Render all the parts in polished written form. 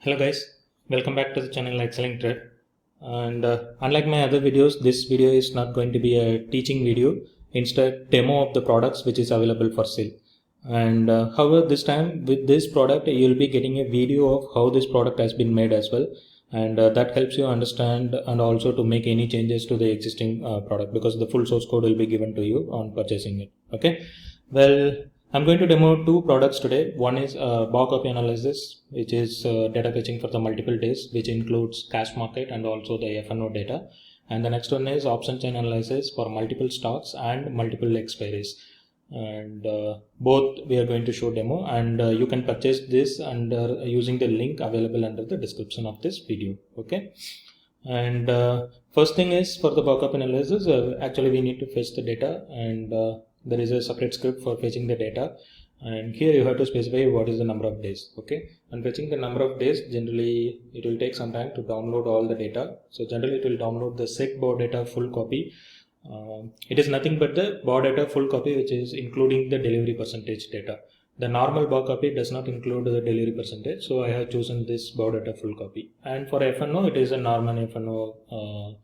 Hello guys, welcome back to the channel Excelling Trade. And unlike my other videos, this video is not going to be a teaching video. Instead, demo of the products which is available for sale. And however, this time with this product, you'll be getting a video of how this product has been made as well. And that helps you understand and also to make any changes to the existing product, because the full source code will be given to you on purchasing it. Okay. Well, I'm going to demo two products today. One is bar copy analysis, which is data fetching for the multiple days, which includes cash market and also the F&O data. And the next one is option chain analysis for multiple stocks and multiple expiries. And both we are going to show demo, and you can purchase this under using the link available under the description of this video. Okay. And first thing is for the bar copy analysis, actually we need to fetch the data, and there is a separate script for fetching the data, and here you have to specify what is the number of days. Okay, and fetching the number of days, generally it will take some time to download all the data. So generally it will download the set bar data full copy. It is nothing but the bar data full copy, which is including the delivery percentage data. The normal bar copy does not include the delivery percentage, so I have chosen this bar data full copy. And for F&O, it is a normal F&O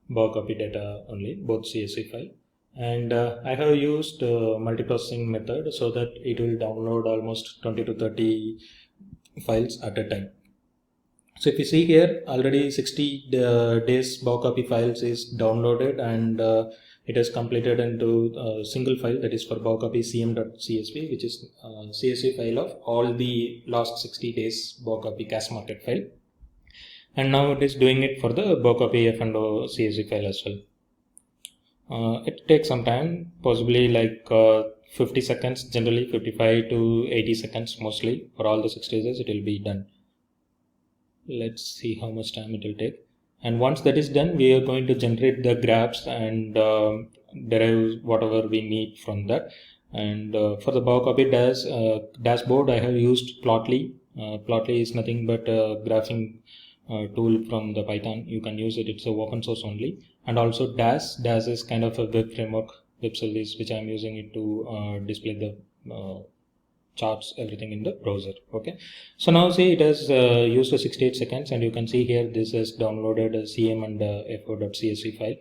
bar copy data only, both CSV file. And I have used multiprocessing method so that it will download almost 20 to 30 files at a time. So if you see here, already 60 days bar copy files is downloaded, and it has completed into a single file, that is for bar copy cm.csv, which is CSV file of all the last 60 days bar copy cash market file. And now it is doing it for the bar copy F&O CSV file as well. It takes some time, possibly like 50 seconds, generally 55 to 80 seconds mostly. For all the 60 days it will be done. Let's see how much time it will take. And once that is done, we are going to generate the graphs and derive whatever we need from that. And for the bar copy dashboard, I have used Plotly. Plotly is nothing but a graphing tool from the Python. You can use it, it's a open source only. And also Dash is kind of a web framework, web service, which I am using it to display the charts, everything in the browser. Okay, so now see it has used 68 seconds, and you can see here this has downloaded a cm and fo.csv file.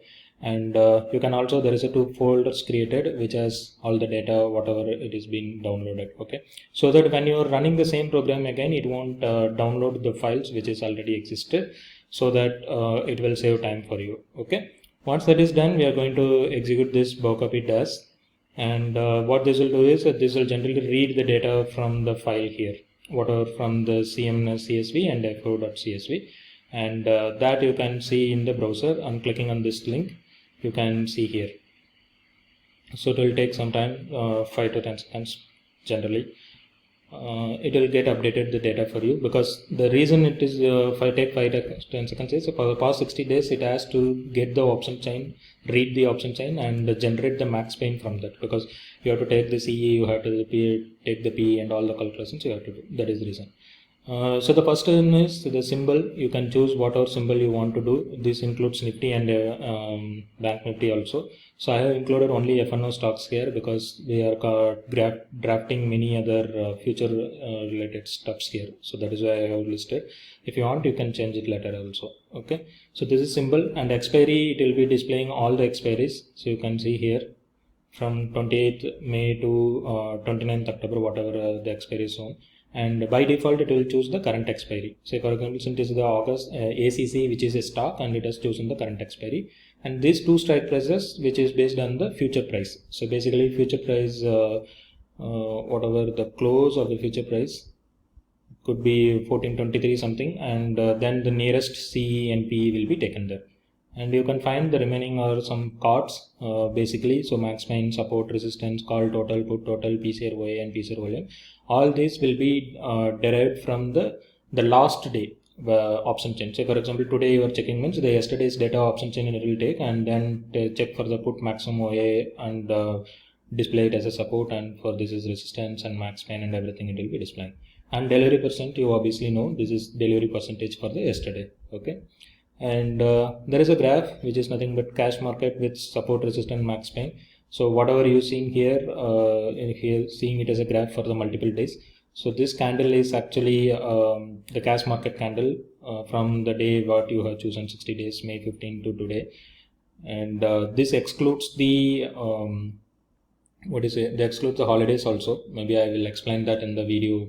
And you can also, there is a two folders created which has all the data whatever it is being downloaded. Okay, so that when you are running the same program again, it won't download the files which is already existed, so that it will save time for you. Okay, once that is done, we are going to execute this bar copy dash. And what this will do is this will generally read the data from the file here, whatever from the cm.csv and fo.csv, and that you can see in the browser. I'm clicking on this link, you can see here. So it will take some time, 5 to 10 seconds generally. It will get updated the data for you, because the reason it is take 5 to 10 seconds is for the past 60 days it has to get the option chain, read the option chain, and generate the max pain from that, because you have to take the CE, you have to take the P, and all the calculations you have to do. That is the reason. So the first one is the symbol. You can choose whatever symbol you want to do. This includes Nifty and Bank Nifty also. So I have included only F&O stocks here, because we are drafting many other future related stuffs here. So that is why I have listed. If you want, you can change it later also. Okay. So this is symbol, and expiry, it will be displaying all the expiries. So you can see here from 28th May to 29th October, whatever the expiry is shown. And by default it will choose the current expiry. Say for example, since it is the August ACC, which is a stock, and it has chosen the current expiry. And these two strike prices, which is based on the future price. So basically future price, whatever the close of the future price could be 1423 something, and then the nearest CE and PE will be taken there. And you can find the remaining are some cards basically. So max pain, support, resistance, call total, put total, PCR OA and PCR volume. All these will be derived from the last day option chain. Say for example, today you are checking means the yesterday's data option chain it will take, and then check for the put maximum OA and display it as a support, and for this is resistance and max pain and everything it will be displaying. And delivery percent, you obviously know this is delivery percentage for the yesterday. Okay. And there is a graph which is nothing but cash market with support, resistance, max pain. So whatever you seeing here, seeing it as a graph for the multiple days. So this candle is actually the cash market candle from the day what you have chosen, 60 days, May 15 to today. And this excludes the they exclude the holidays also. Maybe I will explain that in the video.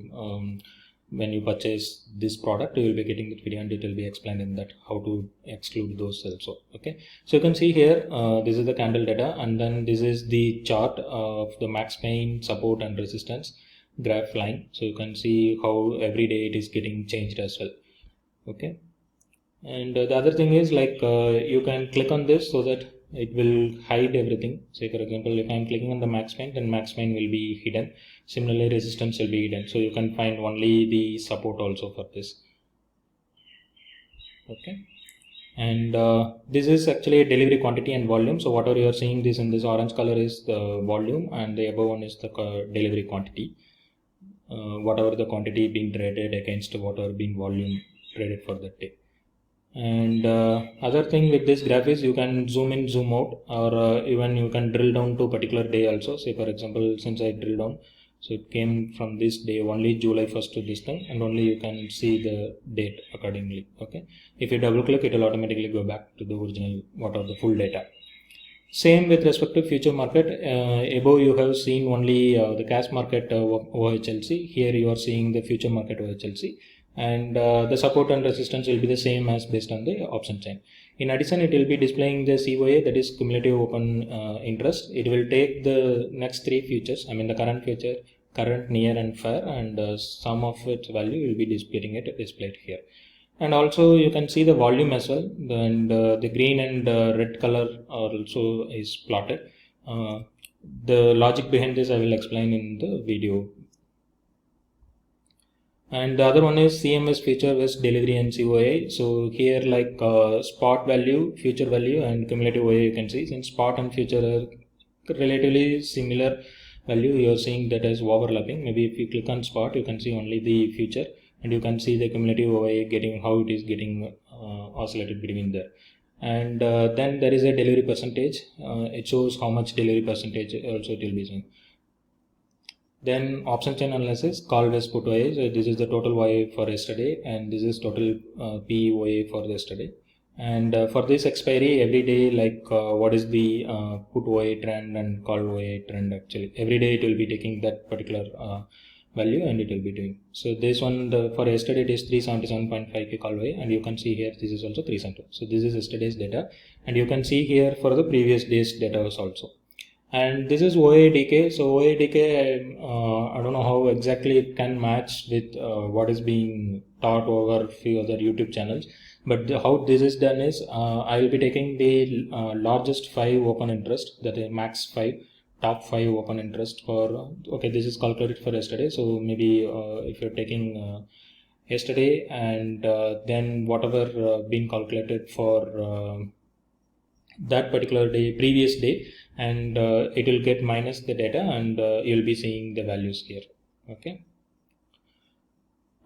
When you purchase this product, you will be getting the video and it will be explained in that how to exclude those also. Okay, so you can see here this is the candle data, and then this is the chart of the max pain, support and resistance graph line. So you can see how every day it is getting changed as well. Okay, and the other thing is like you can click on this so that it will hide everything. Say for example, if I'm clicking on the max pain, then max pain will be hidden. Similarly, resistance will be hidden, so you can find only the support also for this. Okay, and this is actually a delivery quantity and volume. So whatever you are seeing this in this orange color is the volume, and the above one is the delivery quantity. Whatever the quantity being traded against whatever being volume traded for that day. And other thing with this graph is you can zoom in, zoom out, or even you can drill down to a particular day also. Say for example, since I drill down, so it came from this day only, July 1st to this thing, and only you can see the date accordingly. Okay, if you double click, it will automatically go back to the original what are the full data. Same with respect to future market. Above you have seen only the cash market OHLC. Here you are seeing the future market OHLC, and the support and resistance will be the same as based on the option chain. In addition, it will be displaying the COA, that is cumulative open interest. It will take the next three futures, I mean the current future, current, near and far, and sum of its value will be displayed here. And also you can see the volume as well, and the green and red color also is plotted. The logic behind this I will explain in the video. And the other one is CMS, future versus delivery, and COA. So here like spot value, future value, and cumulative OA, you can see since spot and future are relatively similar value, you are seeing that as overlapping. Maybe if you click on spot, you can see only the future, and you can see the cumulative OA getting how it is getting oscillated between there. And then there is a delivery percentage. It shows how much delivery percentage also it will be showing. Then option chain analysis, call versus put OA. So this is the total OA for yesterday, and this is total POA for yesterday. And for this expiry, every day, like what is the put OA trend and call OA trend, actually every day it will be taking that particular value and it will be doing. So this one for yesterday it is 377.5k call OA, and you can see here this is also 372. So this is yesterday's data, and you can see here for the previous day's data also. And this is OADK. So OADK, I don't know how exactly it can match with what is being taught over a few other YouTube channels. But how this is done is I will be taking the largest 5 open interest, that is max 5, top 5 open interest for, okay, this is calculated for yesterday. So maybe if you're taking yesterday, and then whatever been calculated for that particular day, previous day, and it will get minus the data, and you'll be seeing the values here. Okay,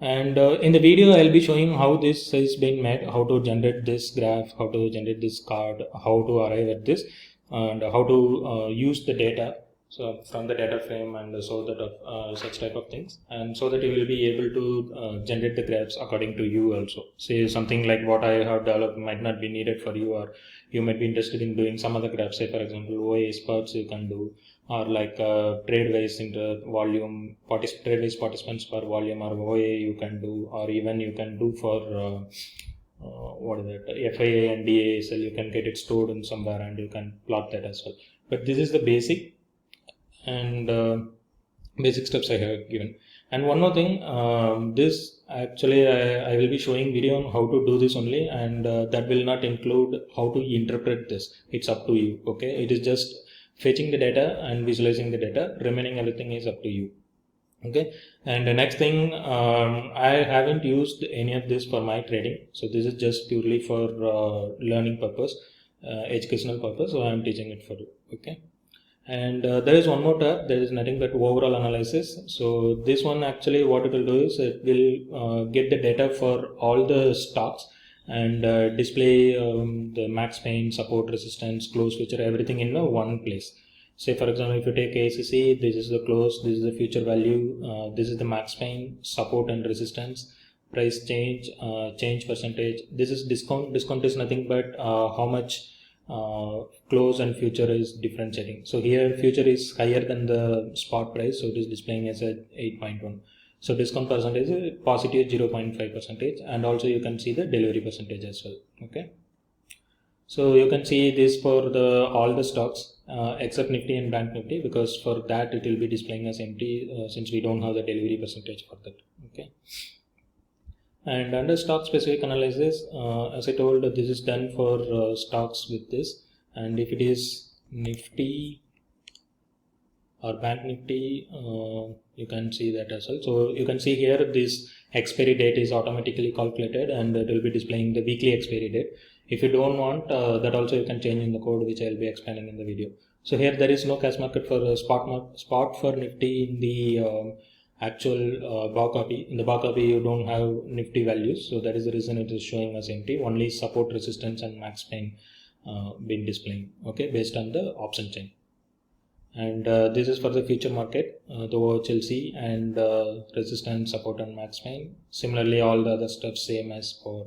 and in the video I'll be showing how this is being made, how to generate this graph, how to generate this card, how to arrive at this, and how to use the data, so from the data frame, and so that such type of things, and so that you will be able to generate the graphs according to you also. Say something like what I have developed might not be needed for you, or you might be interested in doing some other graphs. Say for example OA spots you can do, or like trade wise into volume, trade wise participants per volume, or OA you can do, or even you can do for what is it, FIA and DASL, you can get it stored in somewhere and you can plot that as well. But this is the basic and basic steps I have given. And one more thing, this actually I will be showing video on how to do this only, and that will not include how to interpret this. It's up to you. Okay, it is just fetching the data and visualizing the data. Remaining everything is up to you. Okay, and the next thing, I haven't used any of this for my trading, so this is just purely for learning purpose, educational purpose, so I am teaching it for you. Okay, and there is one more tab, there is nothing but overall analysis. So this one actually what it will do is it will get the data for all the stocks and display the max pain, support, resistance, close feature, everything in one place. say for example, if you take ACC, this is the close, this is the future value, this is the max pain, support and resistance, price change, change percentage. This is discount. Discount is nothing but how much close and future is differentiating. So here future is higher than the spot price, so it is displaying as a 8.1. So discount percentage is positive 0.5 percentage, and also you can see the delivery percentage as well. Okay, so you can see this for the all the stocks except Nifty and Bank Nifty, because for that it will be displaying as empty since we don't have the delivery percentage for that. Okay. And under stock specific analysis, as I told, this is done for stocks with this, and if it is Nifty or Bank Nifty, you can see that as well. So you can see here this expiry date is automatically calculated, and it will be displaying the weekly expiry date. If you don't want that, also you can change in the code, which I will be explaining in the video. So here there is no cash market for spot for Nifty in the actual bar copy. In the bar copy you don't have Nifty values, so that is the reason it is showing as empty. Only support, resistance and max pain been displaying, okay, based on the option chain. And this is for the future market, the OHLC and resistance, support and max pain. Similarly all the other stuff same as for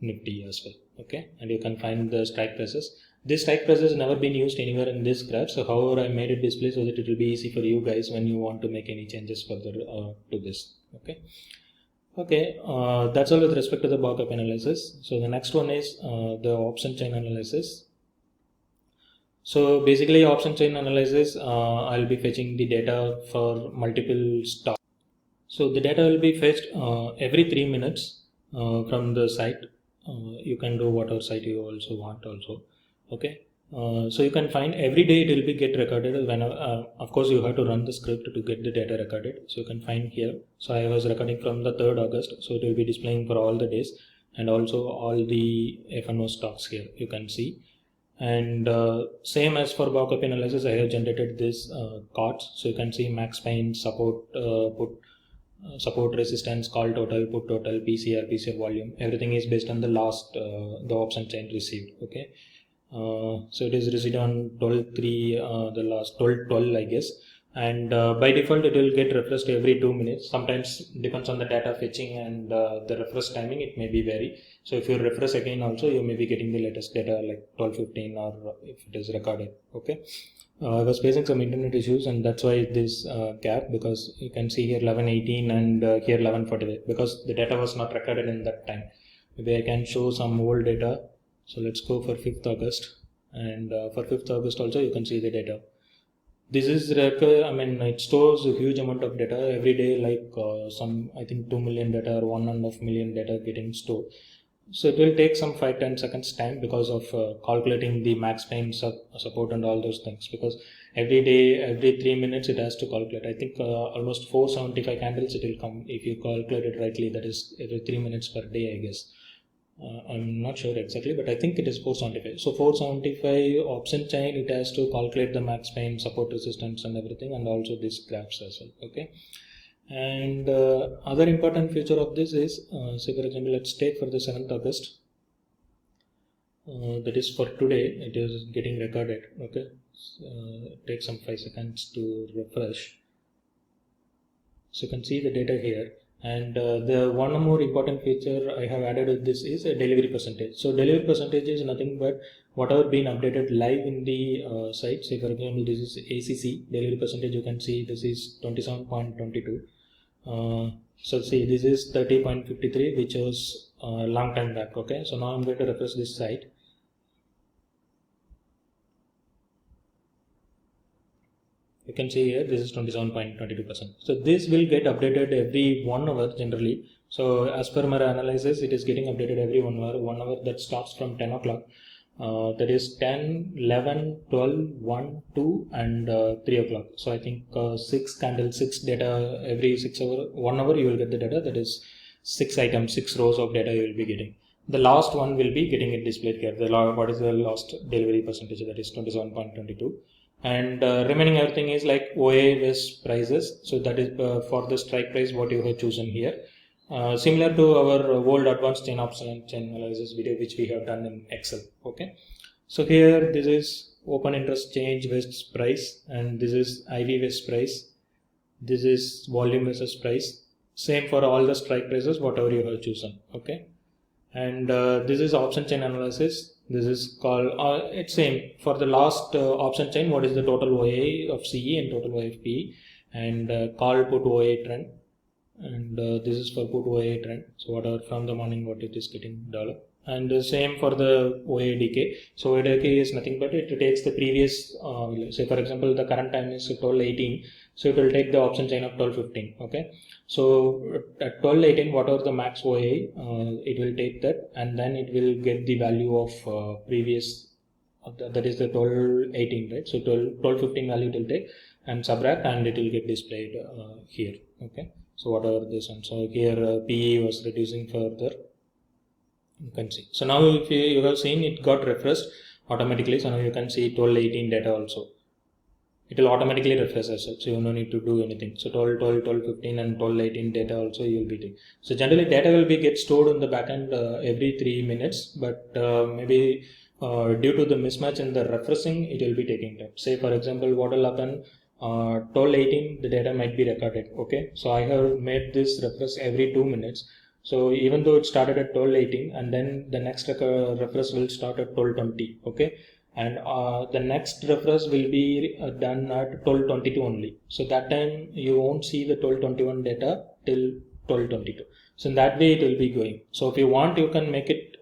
Nifty as well. Okay, and you can find the strike prices. This strike price has never been used anywhere in this graph, so however I made it display so that it will be easy for you guys when you want to make any changes further to this. Okay, that's all with respect to the bar copy analysis. So the next one is the option chain analysis. So basically option chain analysis, I'll be fetching the data for multiple stocks. So the data will be fetched every 3 minutes from the site. You can do whatever site you also want also. Okay, so you can find every day it will be get recorded. When of course you have to run the script to get the data recorded. So you can find here. So I was recording from the 3rd August, so it will be displaying for all the days, and also all the F&O stocks here you can see. And same as for bar copy analysis, I have generated this cards. So you can see max pain, support, put support, resistance, call total, put total, PCR volume. Everything is based on the last the option chain received. Okay. So it is received on 12/3, the last 12/12 I guess, and by default it will get refreshed every 2 minutes. Sometimes depends on the data fetching and the refresh timing, it may be vary. So if you refresh again also, you may be getting the latest data like 12:15 or if it is recorded. Okay, I was facing some internet issues, and that's why this gap, because you can see here 11:18 and here 11:45, because the data was not recorded in that time. Maybe I can show some old data. So let's go for 5th August, and for 5th August also you can see the data. This is I mean it stores a huge amount of data every day, like some I think 2 million data or 1.5 million data getting stored. So it will take some 5-10 seconds time because of calculating the max pain, support and all those things, because every day, every 3 minutes it has to calculate. I think almost 475 candles it will come if you calculate it rightly, that is every 3 minutes per day I guess. I'm not sure exactly, but I think it is 475. So 475 option chain, it has to calculate the max pain, support, resistance and everything, and also this graphs as well. Okay, and other important feature of this is, say for example, let's take for the 7th August. That is for today, it is getting recorded. Okay, it takes some 5 seconds to refresh. So you can see the data here. And the one more important feature I have added with this is a delivery percentage. So delivery percentage is nothing but whatever been updated live in the site. Say for example, this is ACC delivery percentage. You can see this is 27.22. So see, this is 30.53, which was long time back. Okay, so now I'm going to refresh this site. You can see here this is 27.22%. So this will get updated every 1 hour generally. So as per my analysis, it is getting updated every 1 hour. 1 hour that starts from 10 o'clock. That is 10, 11, 12, 1, 2 and 3 o'clock. So I think 6 candles, 6 data every 6 hour, 1 hour you will get the data. That is 6 items, 6 rows of data you will be getting. The last one will be getting it displayed here. What is the last delivery percentage? That is 27.22. And remaining everything is like OA West prices. So that is for the strike price what you have chosen here. Similar to our old advanced chain option chain analysis video which we have done in Excel. Okay, So here this is open interest change West price, and this is IV West price. This is volume versus price. Same for all the strike prices, whatever you have chosen. Okay. And this is option chain analysis. This is called it's same for the last option chain. What is the total OA of CE and total OA of PE, and call put OA trend, and this is for put OA trend. So whatever from the morning what it is getting developed, and the same for the OA decay. So OA decay is nothing but it takes the previous say for example the current time is 12:18, so it will take the option chain of 12:15. Okay. So at 12:18, whatever the max OA, it will take that, and then it will get the value of previous, that is the 12:18, right? So 12:15 value it will take and subtract, and it will get displayed here. Okay. So whatever this one. So here PE was reducing further. You can see. So now if you have seen it got refreshed automatically. So now you can see 12:18 data also. It will automatically refresh as well, so you no need to do anything. So 12, 12, 12, 15 and 12, 18 data also you will be taking. So generally data will be get stored in the backend every 3 minutes, but maybe due to the mismatch in the refreshing, it will be taking time. Say for example, what will happen, 12, 18 the data might be recorded. Okay, so I have made this refresh every 2 minutes. So even though it started at 12:18, and then the next refresh will start at 12:20. Okay. And the next refresh will be done at 12:22 only. So that time you won't see the 12:21 data till 12:22. So in that way it will be going. So if you want, you can make it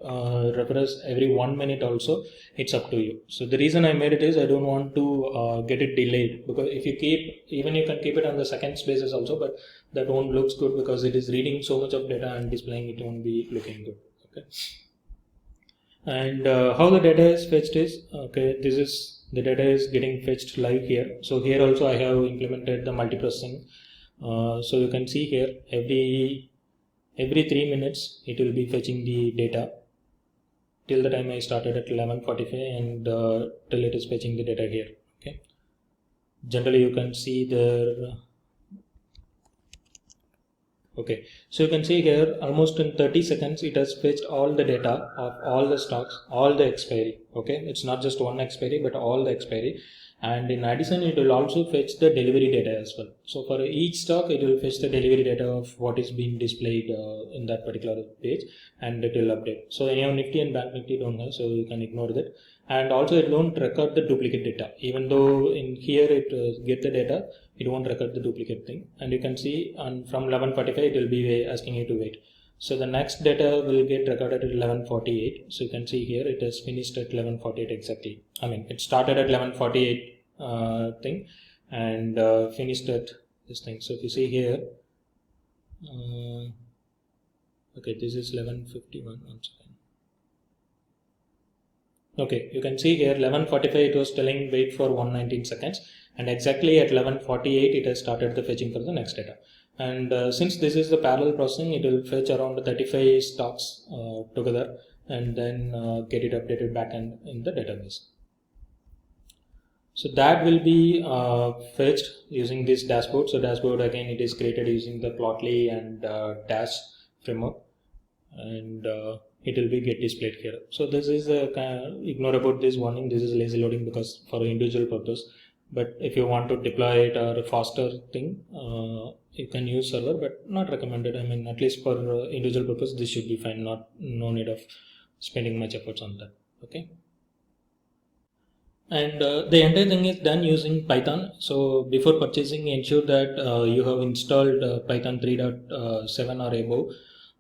refresh every 1 minute also. It's up to you. So the reason I made it is I don't want to get it delayed, because if you keep, even you can keep it on the seconds basis also, but that won't looks good because it is reading so much of data and displaying it won't be looking good. Okay. And how the data is fetched is, okay, this is the data is getting fetched live here. So here also I have implemented the multiprocessing. So you can see here every 3 minutes it will be fetching the data till the time I started at 11:45, and till it is fetching the data here. Okay. Generally you can see the okay, so you can see here almost in 30 seconds it has fetched all the data of all the stocks, all the expiry. Okay, it's not just one expiry but all the expiry, and in addition it will also fetch the delivery data as well. So for each stock it will fetch the delivery data of what is being displayed in that particular page, and it will update. So any of Nifty and Bank Nifty don't have, so you can ignore that. And also it won't record the duplicate data, even though in here it get the data, it won't record the duplicate thing. And you can see from 11:45 it will be asking you to wait. So the next data will get recorded at 11:48. So you can see here it has finished at 11:48 exactly. I mean it started at 11:48 thing and finished at this thing. So if you see here, okay, this is 11:51. One second. Okay, you can see here 11:45 it was telling wait for 119 seconds, and exactly at 11:48 it has started the fetching for the next data. And since this is the parallel processing, it will fetch around 35 stocks together, and then get it updated back in the database. So that will be fetched using this dashboard. So dashboard again it is created using the Plotly and Dash framework, and it will be get displayed here. So this is ignore about this warning. This is lazy loading because for individual purpose. But if you want to deploy it or a faster thing, you can use server, but not recommended. I mean, at least for individual purpose, this should be fine. No need of spending much efforts on that. Okay. And the entire thing is done using Python. So before purchasing, ensure that you have installed Python 3.7 or above,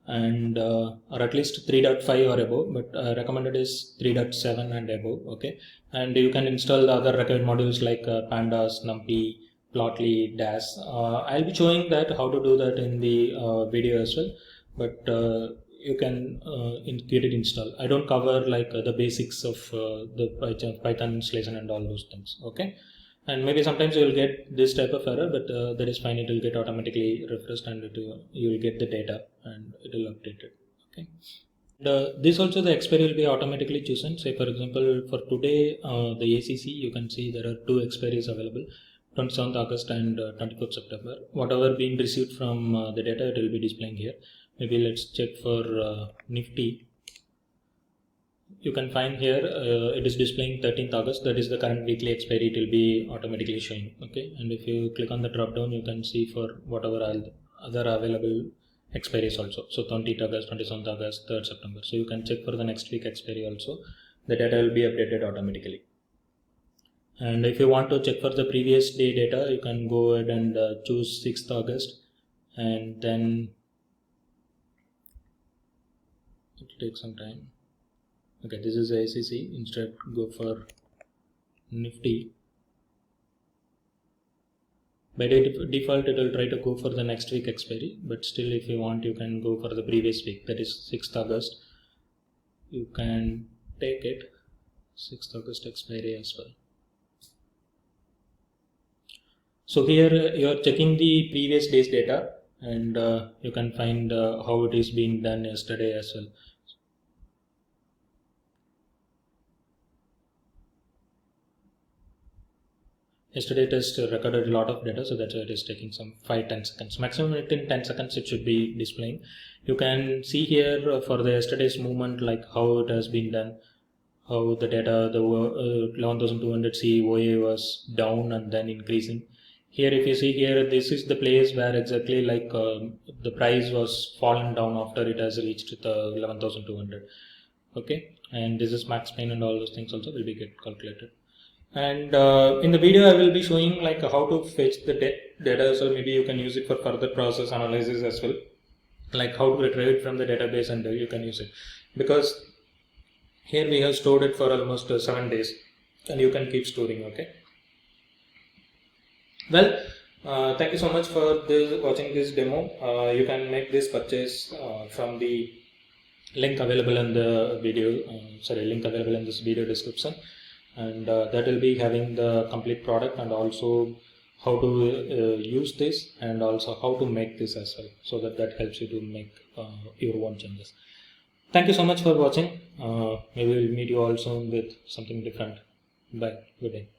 and or at least 3.5 or above, but recommended is 3.7 and above. Okay, and you can install the other recommended modules like Pandas, NumPy, Plotly, Dash. I'll be showing that how to do that in the video as well, but you can get it installed. I don't cover like the basics of the Python installation and all those things. Okay. And maybe sometimes you will get this type of error, but that is fine. It will get automatically refreshed, and you will get the data and it will update it. Okay. And, this also the expiry will be automatically chosen. Say for example, for today the ACC, you can see there are 2 expiries available, 27th August and 24th September. Whatever being received from the data, it will be displaying here. Maybe let's check for Nifty. you can find here it is displaying 13th August. That is the current weekly expiry. It will be automatically showing. Okay, and if you click on the drop down, you can see for whatever other available expiries also. So 20th August, 27th August, 3rd September. So you can check for the next week expiry also. The data will be updated automatically. And if you want to check for the previous day data, you can go ahead and choose 6th August, and then it will take some time. Okay, this is ACC. Instead, go for Nifty. By default, it will try to go for the next week expiry, but still, if you want, you can go for the previous week, that is 6th August. You can take it 6th August expiry as well. So here you are checking the previous day's data, and you can find how it is being done yesterday as well. Yesterday it has recorded a lot of data, so that's why it is taking some 5-10 seconds. Maximum within 10 seconds it should be displaying. You can see here for the yesterday's movement, like how it has been done, how the data, the 11,200 COA was down and then increasing. Here if you see here, this is the place where exactly like the price was fallen down after it has reached the 11,200. Okay, and this is max pain and all those things also will be get calculated. And in the video I will be showing like how to fetch the data, so maybe you can use it for further process analysis as well, like how to retrieve it from the database, and you can use it because here we have stored it for almost 7 days, and you can keep storing. Okay, well, thank you so much for watching this demo. You can make this purchase from the link available in the video, link available in this video description, and that will be having the complete product and also how to use this and also how to make this as well, so that helps you to make your own changes. Thank you so much for watching. Maybe we'll meet you all soon with something different. Bye. Good day.